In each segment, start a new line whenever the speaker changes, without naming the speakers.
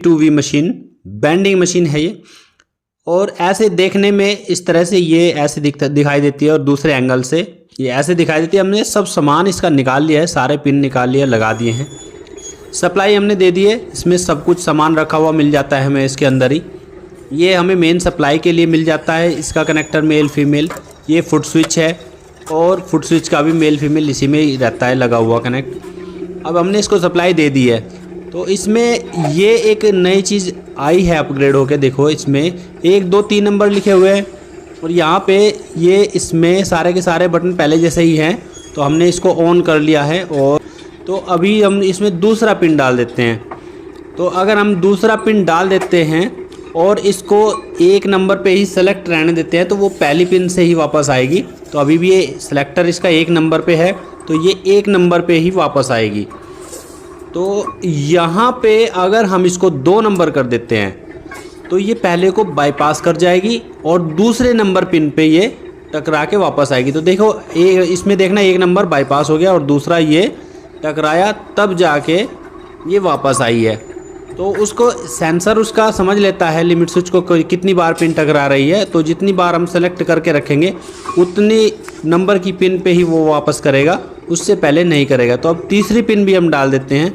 2V machine bending machine है ये, और ऐसे देखने में इस तरह से ये ऐसे दिखाई देती है और दूसरे एंगल से ये ऐसे दिखाई देती है। हमने सब सामान इसका निकाल लिया है, सारे पिन निकाल लिए, लगा दिए हैं। सप्लाई हमने दे दी है, इसमें सब कुछ सामान रखा हुआ मिल जाता है हमें इसके अंदर ही। ये हमें मेन सप्लाई के लिए मिल जाता है, इसका कनेक्टर मेल फीमेल। ये फुट स्विच है और फुट स्विच का भी मेल फीमेल इसी में ही रहता है लगा हुआ कनेक्ट। अब हमने इसको सप्लाई दे दी है, तो इसमें ये एक नई चीज़ आई है अपग्रेड होके। देखो इसमें 1 2 3 नंबर लिखे हुए हैं और यहाँ पे ये इसमें सारे के सारे बटन पहले जैसे ही हैं। तो हमने इसको ऑन कर लिया है, और तो अभी हम इसमें दूसरा पिन डाल देते हैं। तो अगर हम दूसरा पिन डाल देते हैं और इसको 1 नंबर पे ही सेलेक्ट रहने देते हैं तो वो पहली पिन से ही वापस आएगी। तो अभी भी ये सिलेक्टर इसका 1 नंबर पे है, तो ये 1 नंबर पे ही वापस आएगी। तो यहाँ पे अगर हम इसको 2 नंबर कर देते हैं तो ये पहले को बाईपास कर जाएगी और दूसरे नंबर पिन पे ये टकरा के वापस आएगी। तो देखो इसमें देखना 1 नंबर बाईपास हो गया और दूसरा ये टकराया, तब जाके ये वापस आई है। तो उसको सेंसर उसका समझ लेता है लिमिट स्विच को कितनी बार पिन टकरा रही है। तो जितनी बार हम सेलेक्ट करके रखेंगे उतनी नंबर की पिन पे ही वो वापस करेगा, उससे पहले नहीं करेगा। तो अब तीसरी पिन भी हम डाल देते हैं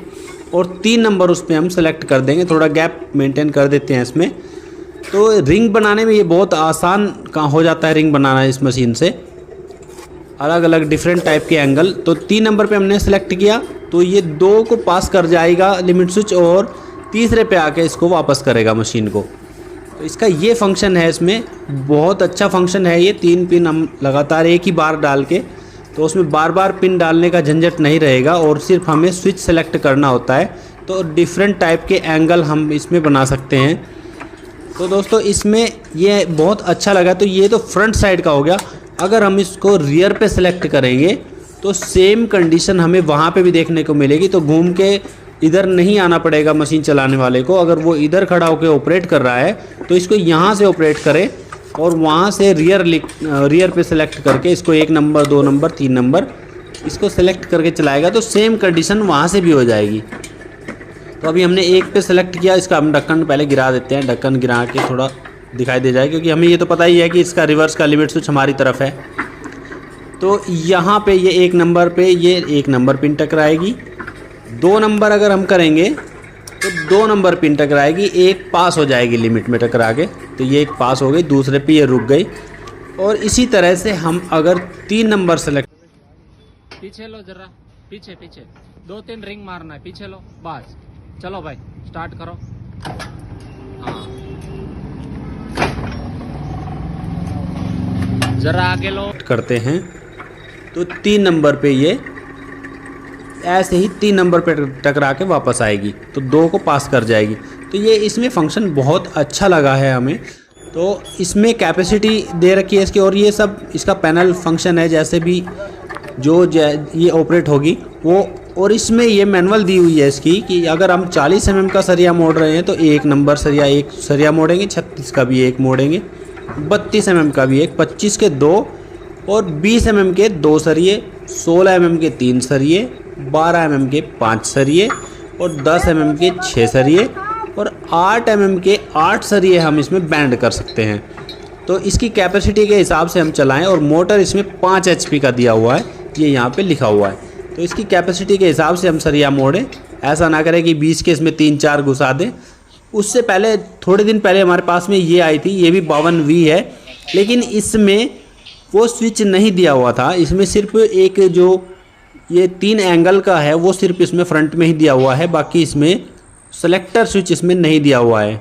और 3 नंबर उस पर हम सेलेक्ट कर देंगे। थोड़ा गैप मेंटेन कर देते हैं इसमें। तो रिंग बनाने में ये बहुत आसान हो जाता है, रिंग बनाना इस मशीन से। अलग अलग डिफरेंट टाइप के एंगल। तो 3 नंबर पे हमने सेलेक्ट किया तो ये 2 को पास कर जाएगा लिमिट स्विच और तीसरे पे आके इसको वापस करेगा मशीन को। तो इसका ये फंक्शन है, इसमें बहुत अच्छा फंक्शन है ये। 3 पिन हम लगातार एक ही बार डाल के, तो उसमें बार बार पिन डालने का झंझट नहीं रहेगा और सिर्फ हमें स्विच सेलेक्ट करना होता है। तो डिफरेंट टाइप के एंगल हम इसमें बना सकते हैं। तो दोस्तों इसमें ये बहुत अच्छा लगा। तो ये तो फ्रंट साइड का हो गया। अगर हम इसको रियर पे सेलेक्ट करेंगे तो सेम कंडीशन हमें वहाँ पे भी देखने को मिलेगी। तो घूम के इधर नहीं आना पड़ेगा मशीन चलाने वाले को। अगर वो इधर खड़ा होकर ऑपरेट कर रहा है तो इसको यहाँ से ऑपरेट करे और वहाँ से रियर पे सेलेक्ट करके इसको 1 नंबर 2 नंबर 3 नंबर इसको सेलेक्ट करके चलाएगा। तो सेम कंडीशन वहाँ से भी हो जाएगी। तो अभी हमने 1 पे सेलेक्ट किया, इसका हम ढक्कन पहले गिरा देते हैं। ढक्कन गिरा के थोड़ा दिखाई दे जाए, क्योंकि हमें ये तो पता ही है कि इसका रिवर्स का लिमिट स्विच हमारी तरफ है। तो यहाँ पे ये 1 नंबर पे ये 1 नंबर पिन टकराएगी। 2 नंबर अगर हम करेंगे तो 2 नंबर पिन टकराएगी, 1 पास हो जाएगी लिमिट में टकरा के। तो ये 1 पास हो गई, दूसरे पे ये रुक गई। और इसी तरह से हम अगर 3 नंबर सेलेक्ट,
पीछे लो जरा, पीछे पीछे 2-3 रिंग मारना है, पीछे लो बस। चलो भाई स्टार्ट करो। हाँ जरा आगे लो
करते हैं तो 3 नंबर पे ये ऐसे ही 3 नंबर पे टकरा के वापस आएगी, तो 2 को पास कर जाएगी। तो ये इसमें फंक्शन बहुत अच्छा लगा है हमें। तो इसमें कैपेसिटी दे रखी है इसकी, और ये सब इसका पैनल फंक्शन है जैसे भी जो ये ऑपरेट होगी वो। और इसमें ये मैनुअल दी हुई है इसकी कि अगर हम 40 mm का सरिया मोड़ रहे हैं तो 1 नंबर सरिया 1 सरिया मोड़ेंगे, 36 का भी 1 मोड़ेंगे, 32 mm का भी 1, 25 के 2 और 20 mm के 2 सरिये, 16 mm के 3 सरिये, 12 mm के 5 सरिये और 10 mm के 6 सरिये और 8 mm के 8 सरिये हम इसमें बैंड कर सकते हैं। तो इसकी कैपेसिटी के हिसाब से हम चलाएं, और मोटर इसमें 5 HP का दिया हुआ है, ये यहाँ पे लिखा हुआ है। तो इसकी कैपेसिटी के हिसाब से हम सरिया मोड़ें। ऐसा ना करें कि 20 के इसमें 3-4 घुसा दें। उससे पहले थोड़े दिन पहले हमारे पास में ये आई थी, ये भी 52V है, लेकिन इसमें वो स्विच नहीं दिया हुआ था। इसमें सिर्फ एक जो ये 3 एंगल का है वो सिर्फ इसमें फ्रंट में ही दिया हुआ है, बाकी इसमें सेलेक्टर स्विच इसमें नहीं दिया हुआ है।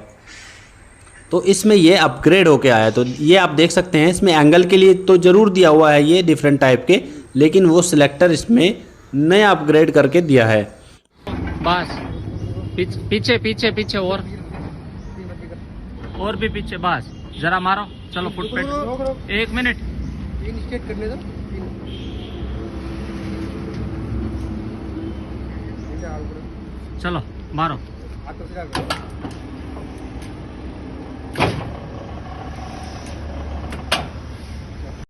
तो इसमें ये अपग्रेड होके आया। तो ये आप देख सकते हैं इसमें एंगल के लिए तो ज़रूर दिया हुआ है ये डिफरेंट टाइप के, लेकिन वो सिलेक्टर इसमें नया अपग्रेड करके दिया है।
बस पीछे पीछे पीछे और भी पीछे, बस जरा मारो। चलो फुटपेट 1 मिनट करने दो। चलो मारो।